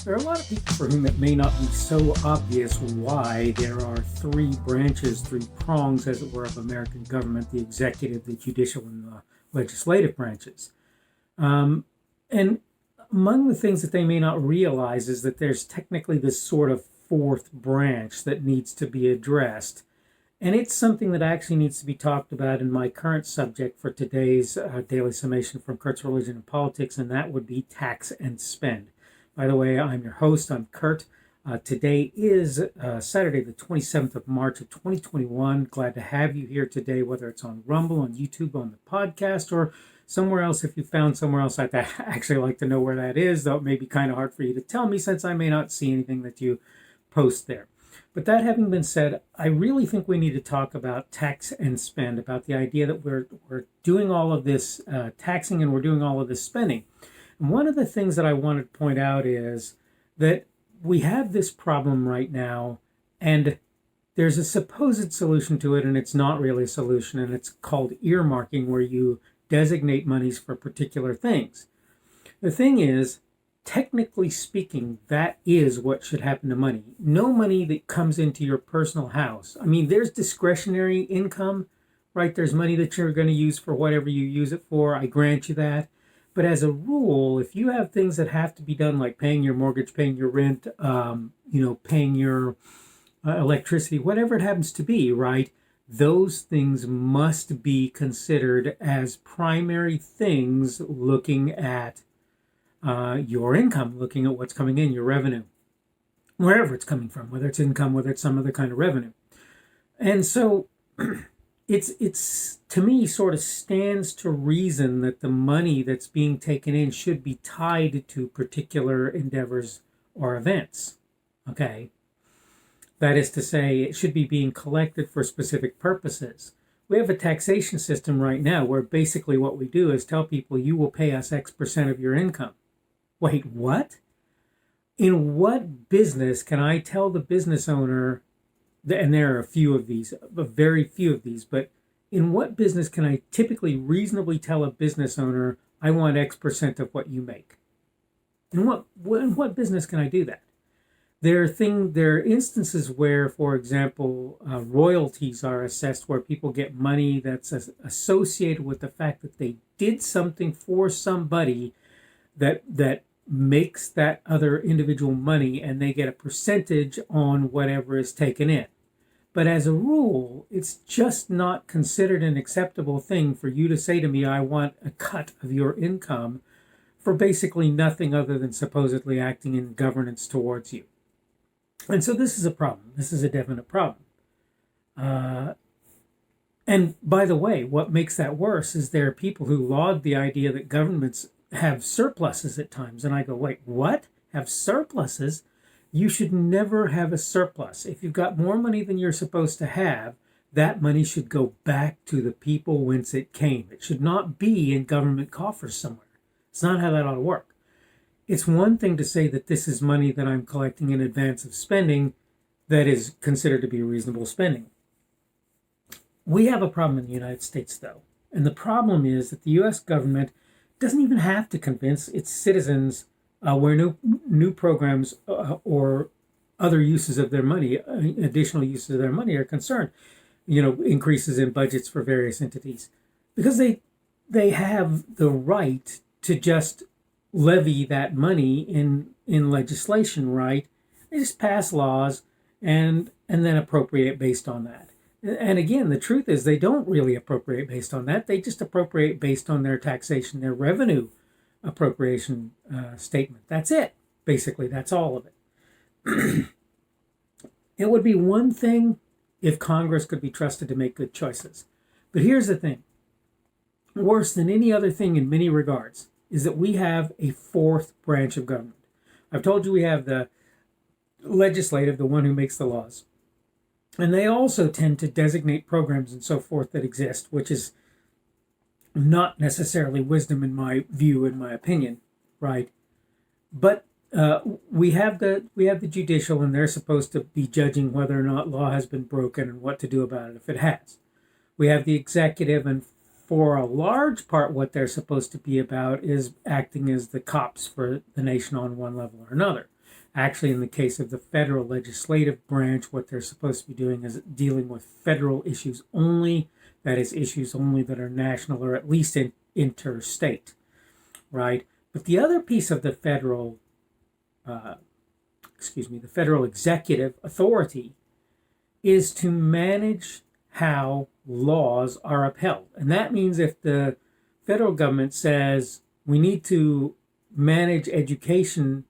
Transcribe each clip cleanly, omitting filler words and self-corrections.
There are a lot of people for whom it may not be so obvious why there are three branches, three prongs, as it were, of American government: the executive, the judicial, and the legislative branches. And among the things that they may not realize is that there's technically this sort of fourth branch that needs to be addressed. And it's something that actually needs to be talked about in my current subject for today's Daily Summation from Kurt's Religion and Politics, and that would be tax and spend. By the way, I'm your host. I'm Kurt. Today is Saturday, the 27th of March of 2021. Glad to have you here today, whether it's on Rumble, on YouTube, on the podcast, or somewhere else. If you found somewhere else, I'd actually like to know where that is, though it may be kind of hard for you to tell me since I may not see anything that you post there. But that having been said, I really think we need to talk about tax and spend, about the idea that we're doing all of this taxing and we're doing all of this spending. And one of the things that I wanted to point out is that we have this problem right now, and there's a supposed solution to it, and it's not really a solution, and it's called earmarking, where you designate monies for particular things. The thing is, technically speaking, that is what should happen to money. No money that comes into your personal house. I mean, there's discretionary income, right? There's money that you're going to use for whatever you use it for. I grant you that. But as a rule, if you have things that have to be done, like paying your mortgage, paying your rent, paying your electricity, whatever it happens to be, right? Those things must be considered as primary things, looking at your income, looking at what's coming in, your revenue, wherever it's coming from, whether it's income, whether it's some other kind of revenue. And so it's to me sort of stands to reason that the money that's being taken in should be tied to particular endeavors or events. Okay? That is to say, it should be being collected for specific purposes. We have a taxation system right now where basically what we do is tell people, you will pay us X% of your income. Wait, what? In what business can I tell the business owner, and there are a few of these, very few of these, but in what business can I typically reasonably tell a business owner, I want X% of what you make? In what business can I do that? There are instances where, for example, royalties are assessed, where people get money that's associated with the fact that they did something for somebody that makes that other individual money, and they get a percentage on whatever is taken in. But as a rule, it's just not considered an acceptable thing for you to say to me, I want a cut of your income, for basically nothing other than supposedly acting in governance towards you. And so this is a problem. This is a definite problem. And by the way, what makes that worse is there are people who laud the idea that governments have surpluses at times. And I go, wait, what? Have surpluses? You should never have a surplus. If you've got more money than you're supposed to have, that money should go back to the people whence it came. It should not be in government coffers somewhere. It's not how that ought to work. It's one thing to say that this is money that I'm collecting in advance of spending that is considered to be reasonable spending. We have a problem in the United States, though. And the problem is that the U.S. government doesn't even have to convince its citizens where new programs or other uses of their money, additional uses of their money are concerned. Increases in budgets for various entities. Because they have the right to just levy that money in legislation, right? They just pass laws and then appropriate based on that. And again, the truth is they don't really appropriate based on that. They just appropriate based on their taxation, their revenue appropriation statement. That's it. Basically, that's all of it. It would be one thing if Congress could be trusted to make good choices. But here's the thing. Worse than any other thing in many regards is that we have a fourth branch of government. I've told you we have the legislative, the one who makes the laws. And they also tend to designate programs and so forth that exist, which is not necessarily wisdom in my view, in my opinion, right? But we have the judicial, and they're supposed to be judging whether or not law has been broken and what to do about it if it has. We have the executive, and for a large part, what they're supposed to be about is acting as the cops for the nation on one level or another. Actually, in the case of the federal legislative branch, what they're supposed to be doing is dealing with federal issues only, that is, issues only that are national or at least interstate, right? But the other piece of the the federal executive authority is to manage how laws are upheld. And that means if the federal government says we need to manage education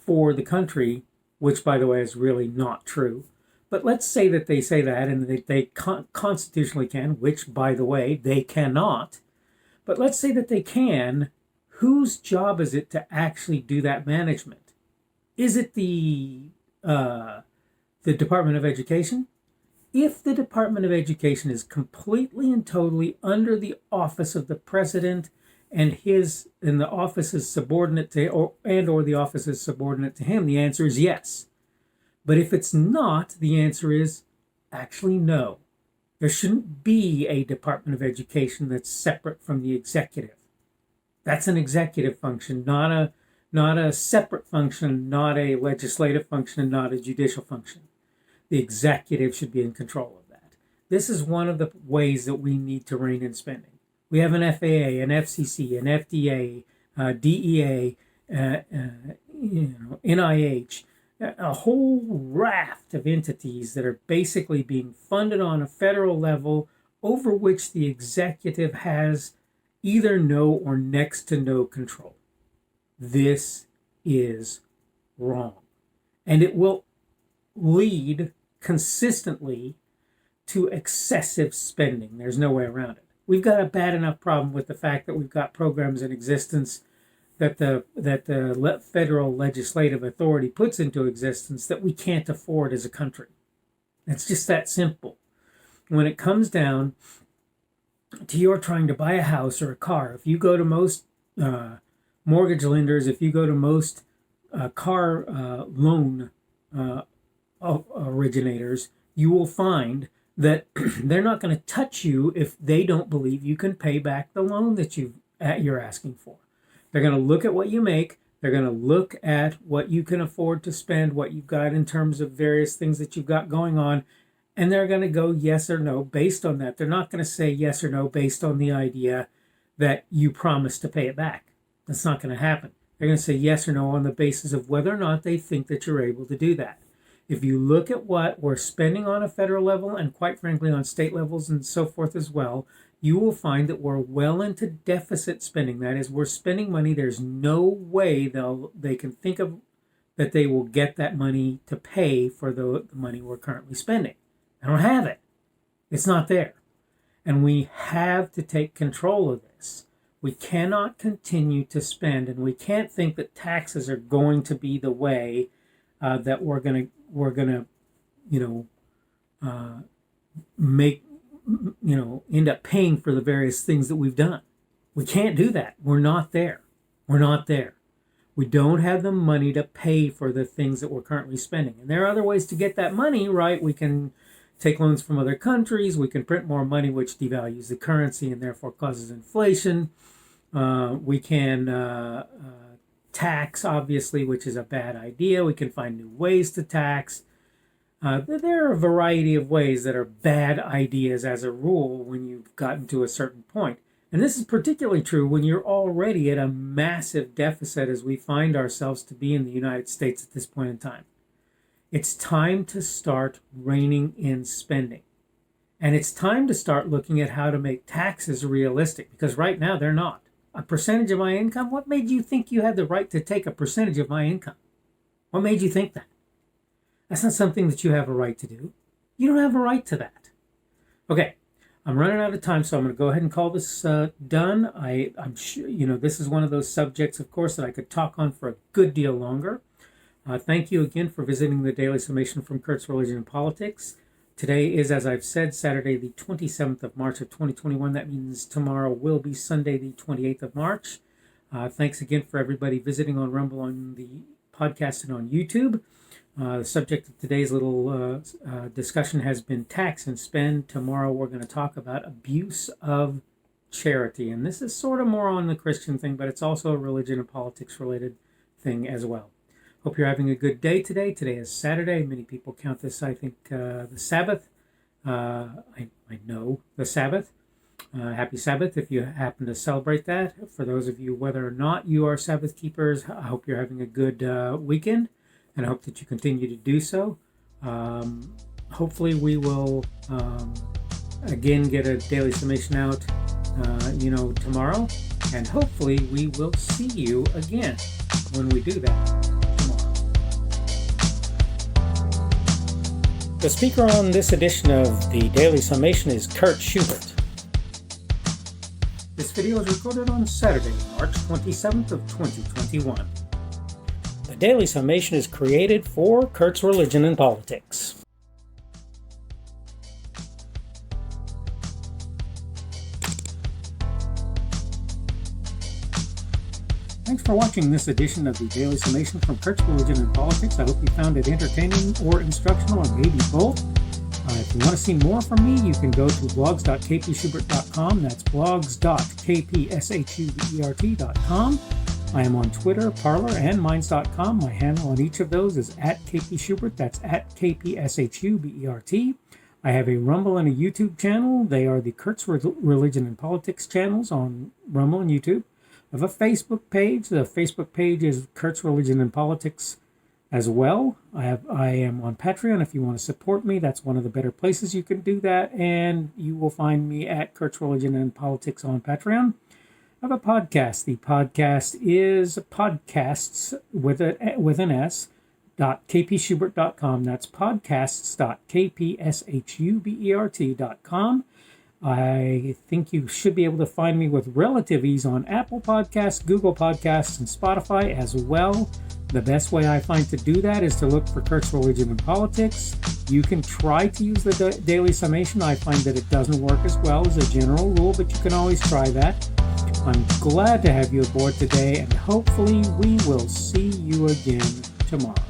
for the country, which, by the way, is really not true. But let's say that they say that and they constitutionally can, which, by the way, they cannot. But let's say that they can. Whose job is it to actually do that management? Is it the Department of Education? If the Department of Education is completely and totally under the office of the president and the office is subordinate to or the office is subordinate to him, the answer is yes. But if it's not, the answer is actually no. There shouldn't be a Department of Education that's separate from the executive. That's an executive function, not a separate function, not a legislative function, not a judicial function. The executive should be in control of that. This is one of the ways that we need to rein in spending. We have an FAA, an FCC, an FDA, DEA, NIH, a whole raft of entities that are basically being funded on a federal level over which the executive has either no or next to no control. This is wrong. And it will lead consistently to excessive spending. There's no way around it. We've got a bad enough problem with the fact that we've got programs in existence that the federal legislative authority puts into existence that we can't afford as a country. It's just that simple. When it comes down to your trying to buy a house or a car, if you go to most mortgage lenders, if you go to most car loan originators, you will find that they're not going to touch you if they don't believe you can pay back the loan that you're asking for. They're going to look at what you make. They're going to look at what you can afford to spend, what you've got in terms of various things that you've got going on, and they're going to go yes or no based on that. They're not going to say yes or no based on the idea that you promised to pay it back. That's not going to happen. They're going to say yes or no on the basis of whether or not they think that you're able to do that. If you look at what we're spending on a federal level and quite frankly on state levels and so forth as well, you will find that we're well into deficit spending. That is, we're spending money. There's no way they can think of that they will get that money to pay for the money we're currently spending. I don't have it. It's not there. And we have to take control of this. We cannot continue to spend, and we can't think that taxes are going to be the way that we're gonna end up paying for the various things that we've done. We can't do that. We're not there. We're not there. We don't have the money to pay for the things that we're currently spending. And there are other ways to get that money, right? We can take loans from other countries. We can print more money, which devalues the currency and therefore causes inflation. We can tax, obviously, which is a bad idea. We can find new ways to tax. There are a variety of ways that are bad ideas as a rule when you've gotten to a certain point. And this is particularly true when you're already at a massive deficit as we find ourselves to be in the United States at this point in time. It's time to start reining in spending. And it's time to start looking at how to make taxes realistic, because right now they're not. A percentage of my income? What made you think you had the right to take a percentage of my income? What made you think that? That's not something that you have a right to do. You don't have a right to that. Okay, I'm running out of time, so I'm going to go ahead and call this done. I'm sure, this is one of those subjects, of course, that I could talk on for a good deal longer. Thank you again for visiting the Daily Summation from Kurt's Religion and Politics. Today is, as I've said, Saturday the 27th of March of 2021. That means tomorrow will be Sunday the 28th of March. Thanks again for everybody visiting on Rumble, on the podcast, and on YouTube. The subject of today's little discussion has been tax and spend. Tomorrow we're going to talk about abuse of charity. And this is sort of more on the Christian thing, but it's also a religion and politics related thing as well. Hope you're having a good day today. Today is Saturday. Many people count this, I think, the Sabbath. I know the Sabbath. Happy Sabbath if you happen to celebrate that. For those of you, whether or not you are Sabbath keepers, I hope you're having a good weekend, and I hope that you continue to do so. Hopefully we will again get a daily summation out tomorrow, and hopefully we will see you again when we do that tomorrow. The speaker on this edition of the Daily Summation is Kurt Schubert. This video is recorded on Saturday, March 27th of 2021. The Daily Summation is created for Kurt's Religion and Politics. Thanks for watching this edition of the Daily Summation from Kurt's Religion and Politics. I hope you found it entertaining or instructional, or maybe both. If you want to see more from me, you can go to blogs.kpschubert.com. That's blogs.kpschubert.com. I am on Twitter, Parler, and Minds.com. My handle on each of those is @kpschubert. That's @kpschubert. I have a Rumble and a YouTube channel. They are the Kurt's Religion and Politics channels on Rumble and YouTube. I have a Facebook page. The Facebook page is Kurt's Religion and Politics as well. I am on Patreon. If you want to support me, that's one of the better places you can do that. And you will find me at Kurt's Religion and Politics on Patreon. I have a podcast. The podcast is podcasts with an S, .kpschubert.com. That's podcasts.kpschubert.com. I think you should be able to find me with relative ease on Apple Podcasts, Google Podcasts, and Spotify as well. The best way I find to do that is to look for Kurt's Religion and Politics. You can try to use the Daily Summation. I find that it doesn't work as well as a general rule, but you can always try that. I'm glad to have you aboard today, and hopefully we will see you again tomorrow.